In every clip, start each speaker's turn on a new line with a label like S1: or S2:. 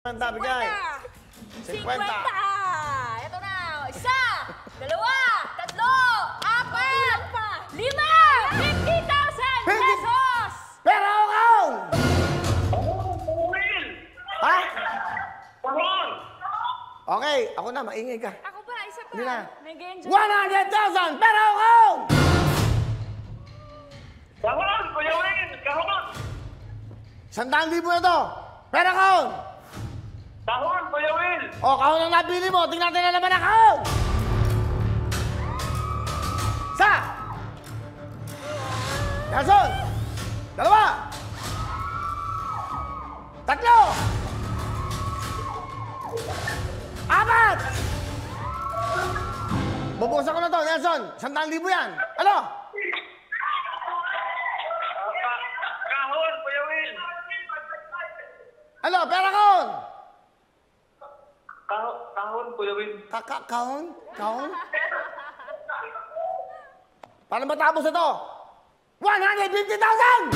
S1: 50, bigay.
S2: 50. Ito na. Isa, dalawa, tatlo, apat, lima, 50,000 pesos!
S1: Pero ako! Ha? Okay, ako na, maingay ka.
S2: Ako ba? Isa pa.
S1: Hindi na.
S2: May ganyan dyan.
S1: 100,000! Pero ako!
S3: Kahon, Kuya Win! Kahon!
S1: 100,000 na to. Pero ako!
S3: Kahon, Kuya Win!
S1: O, kahon ang napili mo. Tingnan natin na naman ang kahon. Isa! Nelson! Dalawa! Tatlo! Apat! Bubukasan ko na to, Nelson. 100,000 yan. Ano?
S3: Kahon, Kuya Win!
S1: Ano? Pera kahon?
S3: Kahon, Kuya Win!
S1: Kahon? Kahon? Paano matapos na to? 150,000!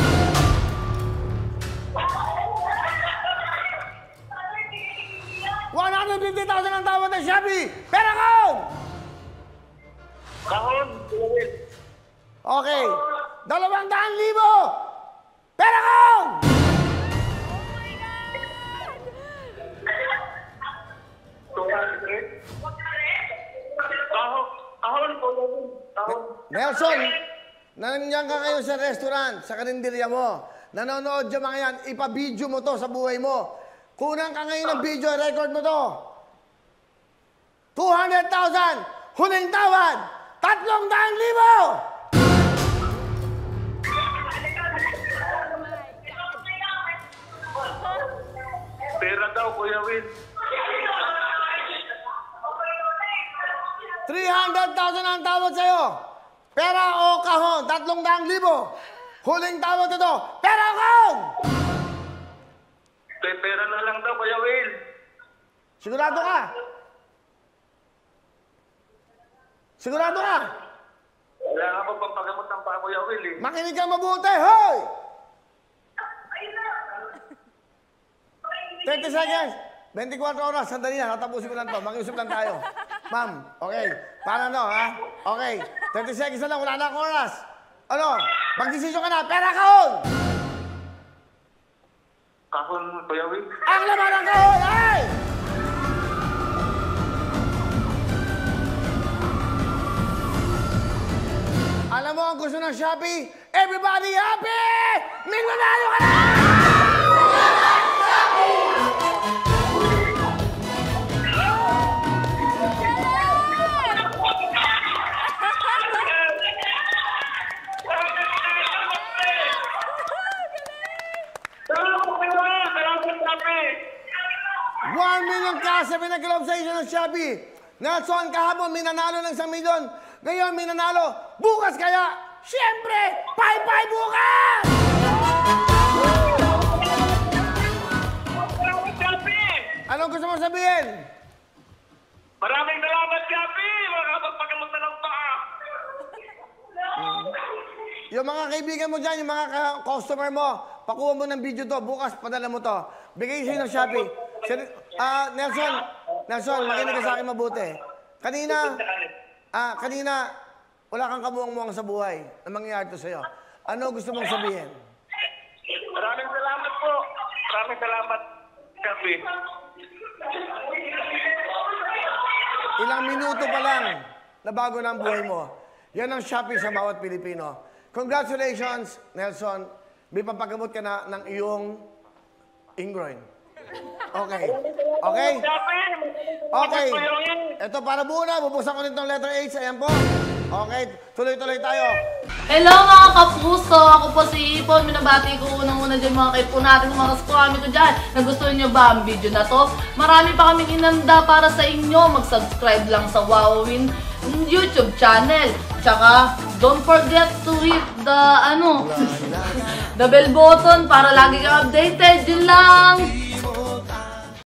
S1: 150,000 ang tawad ng Shopee! Pera kahon!
S3: Kahon, Kuya Win!
S1: Okay. 200,000! Pera kahon!
S3: Kahon, Kuya Win! Kahon!
S1: Nelson, nandiyan ka ngayon sa restaurant, sa karinderya mo. Nanonood yung mga yan, ipa-video mo to sa buhay mo. Kunang ka ngayon ng video, record mo to. 200,000! Huling tawad! 300,000!
S3: Pera daw, Kuya Win!
S1: 300,000 ang tawad sa'yo. Pera o kahon, 300,000. Huling tawad na to. Pera o kahon!
S3: Pera na lang daw, Kuya Win!
S1: Sigurado ka? Sigurado ka?
S3: Wala nga po pampagamot ng pa, Kuya Win eh.
S1: Makinig ka mabuti, hoy! 30 seconds. 24 oras. Sandali na. Tatapusin ko lang to. Mag-iusap lang tayo. Ma'am, okay. Paano no, ha? Okay. 30 seconds na lang. Wala na akong oras. Ano? Mag-desisyon ka na. Pera kahon!
S3: Kahon, Kuya Win!
S1: Ang laman ng kahon, ay! Alam mo ang gusto ng Shopee? Everybody happy! May nanalo ka na!
S3: Salamat, Kuya Win! Salamat, Shopee!
S1: 1 million cash sa pinag-globe sa isyo ng Shopee. Nelson, kahapon may nanalo ng 1 million. Ngayon may nanalo. Bukas kaya, siyempre, pay-pay bukas!
S3: Salamat, Shopee!
S1: Anong gusto mo sabihin?
S3: Maraming salamat, Shopee! Makakapagpagamot na lang pa!
S1: Yung mga kaibigan mo dyan, yung mga customer mo, pakuha mo ng video to. Bukas, padala mo to. Bigay sa'yo ng Shopee. Nelson, makinig ka sa akin mabuti. Kanina, wala kang kamuang-muang sa buhay na mangyayari to sa'yo. Ano gusto mong sabihin?
S3: Maraming salamat po! Maraming salamat, Shopee!
S1: Ilang minuto pa lang na bago na ang buhay mo. Yan ang Shopee sa bawat Pilipino. Congratulations, Nelson. May pampagamot ka na ng iyong ingroin. Okay. Okay? Okay. Ito para muna. Bubuksan ko nitong letter H. Ayan po. Okay. Tuloy-tuloy tayo.
S4: Hello mga kapuso! Ako po si Ipon. Minabati ko unang-una dyan mga kaipo natin, mga kaskwami ko dyan. Nagustuhan nyo ba ang video na to? Marami pa kaming inanda para sa inyo. Mag-subscribe lang sa Wowin YouTube channel. Tsaka, don't forget to hit the, the bell button para lagi kang updated. Yun lang!